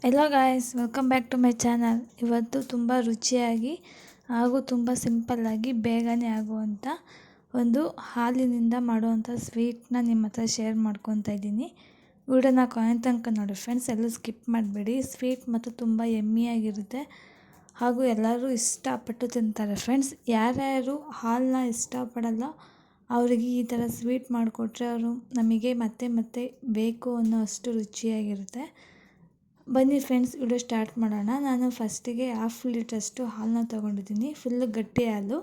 Hello guys, welcome back to my channel. ಇವತ್ತು ತುಂಬ ರುಚಿಯಾಗಿ ಹಾಗೂ ತುಂಬ ಸಿಂಪಲ್ಲಾಗಿ ಬೇಗನೆ ಆಗುವಂಥ ಒಂದು ಹಾಲಿನಿಂದ ಮಾಡುವಂಥ ಸ್ವೀಟ್ನ ನಿಮ್ಮ ಹತ್ರ ಶೇರ್ ಮಾಡ್ಕೊತಾ ಇದ್ದೀನಿ. ವಿಡಿಯೋನ ಕೊನೆ ತನಕ ನೋಡಿ ಫ್ರೆಂಡ್ಸ್, ಎಲ್ಲೂ ಸ್ಕಿಪ್ ಮಾಡಬೇಡಿ. ಸ್ವೀಟ್ ಮತ್ತು ತುಂಬ ಯಮ್ಮಿಯಾಗಿರುತ್ತೆ ಹಾಗೂ ಎಲ್ಲರೂ ಇಷ್ಟಪಟ್ಟು ತಿಂತಾರೆ ಫ್ರೆಂಡ್ಸ್. ಯಾರ್ಯಾರು ಹಾಲನ್ನ ಇಷ್ಟಪಡಲ್ಲ ಅವರಿಗೆ ಈ ಥರ ಸ್ವೀಟ್ ಮಾಡಿಕೊಟ್ರೆ ಅವರು ನಮಗೆ ಮತ್ತೆ ಮತ್ತೆ ಬೇಕು ಅನ್ನೋ ಅಷ್ಟು ರುಚಿಯಾಗಿರುತ್ತೆ. ಬನ್ನಿ ಫ್ರೆಂಡ್ಸ್, ವಿಡಿಯೋ ಸ್ಟಾರ್ಟ್ ಮಾಡೋಣ. ನಾನು ಫಸ್ಟಿಗೆ 1/2 ಲೀಟ್ರಷ್ಟು ಹಾಲನ್ನ ತೊಗೊಂಡಿದ್ದೀನಿ. ಫುಲ್ಲು ಗಟ್ಟಿ ಹಾಲು.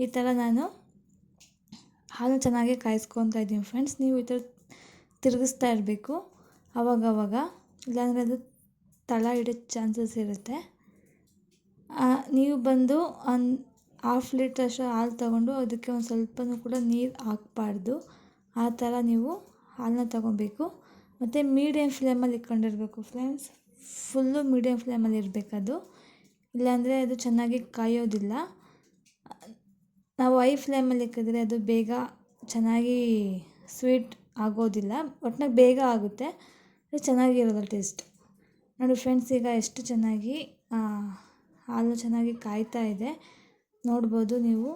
ಈ ಥರ ನಾನು ಹಾಲನ್ನ ಚೆನ್ನಾಗಿ ಕಾಯಿಸ್ಕೊತಾ ಇದ್ದೀನಿ ಫ್ರೆಂಡ್ಸ್. ನೀವು ಈ ಥರ ತಿರುಗಿಸ್ತಾ ಇರಬೇಕು ಅವಾಗವಾಗ, ಇಲ್ಲಾಂದರೆ ಅದು ತಳ ಹಿಡಿಯೋ ಚಾನ್ಸಸ್ ಇರುತ್ತೆ. ನೀವು ಬಂದು 1/2 ಲೀಟ್ರಷ್ಟು ಹಾಲು ತೊಗೊಂಡು ಅದಕ್ಕೆ ಒಂದು ಸ್ವಲ್ಪನೂ ಕೂಡ ನೀರು ಹಾಕಬಾರ್ದು. ಆ ಥರ ನೀವು ಹಾಲನ್ನ ತೊಗೊಬೇಕು. ಮತ್ತು ಮೀಡಿಯಮ್ ಫ್ಲೇಮಲ್ಲಿ ಇಟ್ಕೊಂಡಿರಬೇಕು ಫ್ರೆಂಡ್ಸ್. ಫುಲ್ಲು ಮೀಡಿಯಮ್ ಫ್ಲೇಮಲ್ಲಿ ಇರಬೇಕದು, ಇಲ್ಲಾಂದರೆ ಅದು ಚೆನ್ನಾಗಿ ಕಾಯೋದಿಲ್ಲ. ನಾವು ಹೈ ಫ್ಲೇಮಲ್ಲಿ ಇಕ್ಕಿದ್ರೆ ಅದು ಬೇಗ ಚೆನ್ನಾಗಿ ಸ್ವೀಟ್ ಆಗೋದಿಲ್ಲ. ಒಟ್ನಾಗ ಬೇಗ ಆಗುತ್ತೆ, ಅದು ಚೆನ್ನಾಗಿರೋಲ್ಲ ಟೇಸ್ಟ್. ನೋಡಿ ಫ್ರೆಂಡ್ಸ್, ಈಗ ಎಷ್ಟು ಚೆನ್ನಾಗಿ ಹಾಲು ಚೆನ್ನಾಗಿ ಕಾಯ್ತಾ ಇದೆ ನೋಡ್ಬೋದು. ನೀವು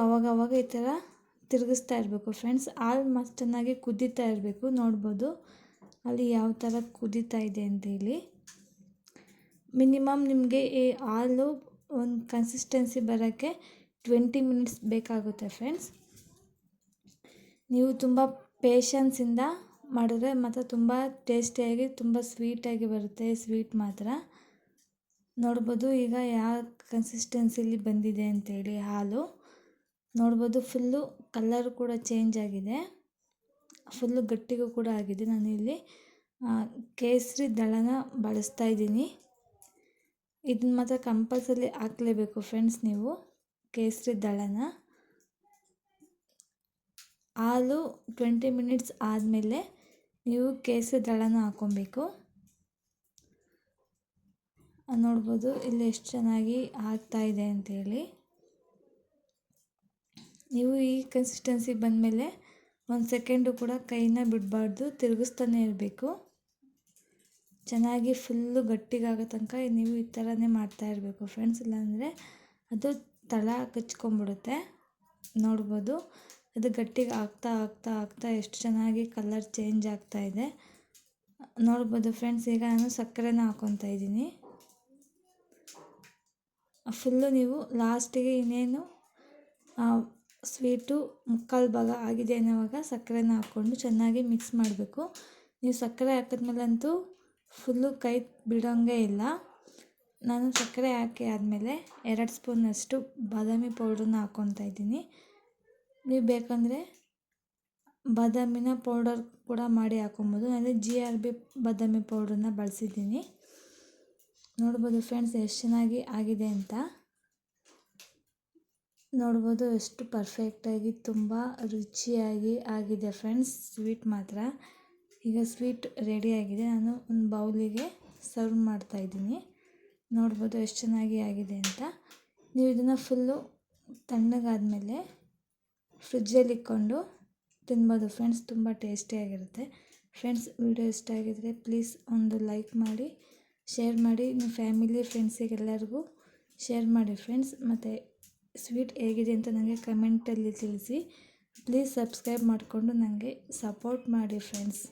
ಅವಾಗವಾಗ ಈ ಥರ ತಿರುಗಿಸ್ತಾ ಇರಬೇಕು ಫ್ರೆಂಡ್ಸ್. ಹಾಲು ಮಸ್ತ್ ಚೆನ್ನಾಗಿ ಕುದೀತಾ ಇರಬೇಕು. ನೋಡ್ಬೋದು ಅಲ್ಲಿ ಯಾವ ಥರ ಕುದೀತಾ ಇದೆ ಅಂತೇಳಿ. ಮಿನಿಮಮ್ ನಿಮಗೆ ಈ ಹಾಲು ಒಂದು ಕನ್ಸಿಸ್ಟೆನ್ಸಿ ಬರೋಕ್ಕೆ 20 ಮಿನಿಟ್ಸ್ ಬೇಕಾಗುತ್ತೆ ಫ್ರೆಂಡ್ಸ್. ನೀವು ತುಂಬ ಪೇಷನ್ಸಿಂದ ಮಾಡಿದ್ರೆ ಮಾತ್ರ ತುಂಬ ಟೇಸ್ಟಿಯಾಗಿ ತುಂಬ ಸ್ವೀಟಾಗಿ ಬರುತ್ತೆ ಸ್ವೀಟ್ ಮಾತ್ರ. ನೋಡ್ಬೋದು ಈಗ ಯಾವ ಕನ್ಸಿಸ್ಟೆನ್ಸಿಲಿ ಬಂದಿದೆ ಅಂತೇಳಿ ಹಾಲು. ನೋಡ್ಬೋದು ಫುಲ್ಲು ಕಲರು ಕೂಡ ಚೇಂಜ್ ಆಗಿದೆ, ಫುಲ್ಲು ಗಟ್ಟಿಗೂ ಕೂಡ ಆಗಿದೆ. ನಾನಿಲ್ಲಿ ಕೇಸರಿ ದಳನ ಬಳಸ್ತಾ ಇದ್ದೀನಿ. ಇದನ್ನ ಮಾತ್ರ ಕಂಪಲ್ಸರಿ ಹಾಕಲೇಬೇಕು ಫ್ರೆಂಡ್ಸ್. ನೀವು ಕೇಸರಿ ದಳನ ಹಾಲು 20 ಮಿನಿಟ್ಸ್ ಆದಮೇಲೆ ನೀವು ಕೇಸರಿ ದಳನ ಹಾಕ್ಕೊಬೇಕು. ನೋಡ್ಬೋದು ಇಲ್ಲಿ ಎಷ್ಟು ಚೆನ್ನಾಗಿ ಆಗ್ತಾಯಿದೆ ಅಂತೇಳಿ. ನೀವು ಈ ಕನ್ಸಿಸ್ಟೆನ್ಸಿ ಬಂದಮೇಲೆ 1 ಸೆಕೆಂಡು ಕೂಡ ಕೈನ ಬಿಡಬಾರ್ದು, ತಿರುಗಿಸ್ತಾನೆ ಇರಬೇಕು. ಚೆನ್ನಾಗಿ ಫುಲ್ಲು ಗಟ್ಟಿಗಾಗೋ ತನಕ ನೀವು ಈ ಥರನೇ ಮಾಡ್ತಾ ಇರಬೇಕು ಫ್ರೆಂಡ್ಸ್, ಇಲ್ಲಾಂದರೆ ಅದು ತಳ ಕಚ್ಕೊಂಡ್ಬಿಡುತ್ತೆ. ನೋಡ್ಬೋದು ಅದು ಗಟ್ಟಿಗೆ ಆಗ್ತಾ ಆಗ್ತಾ ಆಗ್ತಾ ಎಷ್ಟು ಚೆನ್ನಾಗಿ ಕಲರ್ ಚೇಂಜ್ ಆಗ್ತಾಯಿದೆ ನೋಡ್ಬೋದು ಫ್ರೆಂಡ್ಸ್. ಈಗ ನಾನು ಸಕ್ಕರೆನ ಹಾಕ್ಕೊತಾ ಇದ್ದೀನಿ. ಫುಲ್ಲು ನೀವು ಲಾಸ್ಟಿಗೆ ಇನ್ನೇನು ಸ್ವೀಟು ಮುಕ್ಕಾಲು ಭಾಗ ಆಗಿದೆ ಅನ್ನೋವಾಗ ಸಕ್ಕರೆನ ಹಾಕ್ಕೊಂಡು ಚೆನ್ನಾಗಿ ಮಿಕ್ಸ್ ಮಾಡಬೇಕು. ನೀವು ಸಕ್ಕರೆ ಹಾಕಿದ್ಮೇಲಂತೂ ಫುಲ್ಲು ಕೈ ಬಿಡೋಂಗೆ ಇಲ್ಲ. ನಾನು ಸಕ್ಕರೆ ಹಾಕಿ ಆದಮೇಲೆ 2 ಸ್ಪೂನಷ್ಟು ಬಾದಾಮಿ ಪೌಡ್ರನ್ನ ಹಾಕ್ಕೊತಾ ಇದ್ದೀನಿ. ನೀವು ಬೇಕಂದರೆ ಬಾದಾಮಿನ ಪೌಡರ್ ಕೂಡ ಮಾಡಿ ಹಾಕ್ಕೊಬೋದು. ನಾನು GRB ಬಾದಾಮಿ ಪೌಡ್ರನ್ನ ಬಳಸಿದ್ದೀನಿ. ನೋಡ್ಬೋದು ಫ್ರೆಂಡ್ಸ್ ಎಷ್ಟು ಚೆನ್ನಾಗಿ ಆಗಿದೆ ಅಂತ. ನೋಡ್ಬೋದು ಎಷ್ಟು ಪರ್ಫೆಕ್ಟಾಗಿ ತುಂಬ ರುಚಿಯಾಗಿ ಆಗಿದೆ ಫ್ರೆಂಡ್ಸ್ ಸ್ವೀಟ್ ಮಾತ್ರ. ಈಗ ಸ್ವೀಟ್ ರೆಡಿಯಾಗಿದೆ. ನಾನು ಒಂದು ಬೌಲಿಗೆ ಸರ್ವ್ ಮಾಡ್ತಾಯಿದ್ದೀನಿ. ನೋಡ್ಬೋದು ಎಷ್ಟು ಚೆನ್ನಾಗಿ ಆಗಿದೆ ಅಂತ. ನೀವು ಇದನ್ನು ಫುಲ್ಲು ತಣ್ಣಗಾದಮೇಲೆ ಫ್ರಿಜ್ಜಲ್ಲಿ ಇಟ್ಕೊಂಡು ತಿನ್ಬೋದು ಫ್ರೆಂಡ್ಸ್. ತುಂಬ ಟೇಸ್ಟಿಯಾಗಿರುತ್ತೆ ಫ್ರೆಂಡ್ಸ್. ವಿಡಿಯೋ ಇಷ್ಟ ಆಗಿದರೆ ಪ್ಲೀಸ್ ಒಂದು ಲೈಕ್ ಮಾಡಿ, ಶೇರ್ ಮಾಡಿ, ನಿಮ್ಮ ಫ್ಯಾಮಿಲಿ ಫ್ರೆಂಡ್ಸಿಗೆಲ್ಲರಿಗೂ ಶೇರ್ ಮಾಡಿ ಫ್ರೆಂಡ್ಸ್. ಮತ್ತು ಸ್ವೀಟ್ ಹೇಗಿದೆ ಅಂತ ನನಗೆ ಕಮೆಂಟಲ್ಲಿ ತಿಳಿಸಿ. ಪ್ಲೀಸ್ ಸಬ್ಸ್ಕ್ರೈಬ್ ಮಾಡಿಕೊಂಡು ನನಗೆ ಸಪೋರ್ಟ್ ಮಾಡಿ ಫ್ರೆಂಡ್ಸ್.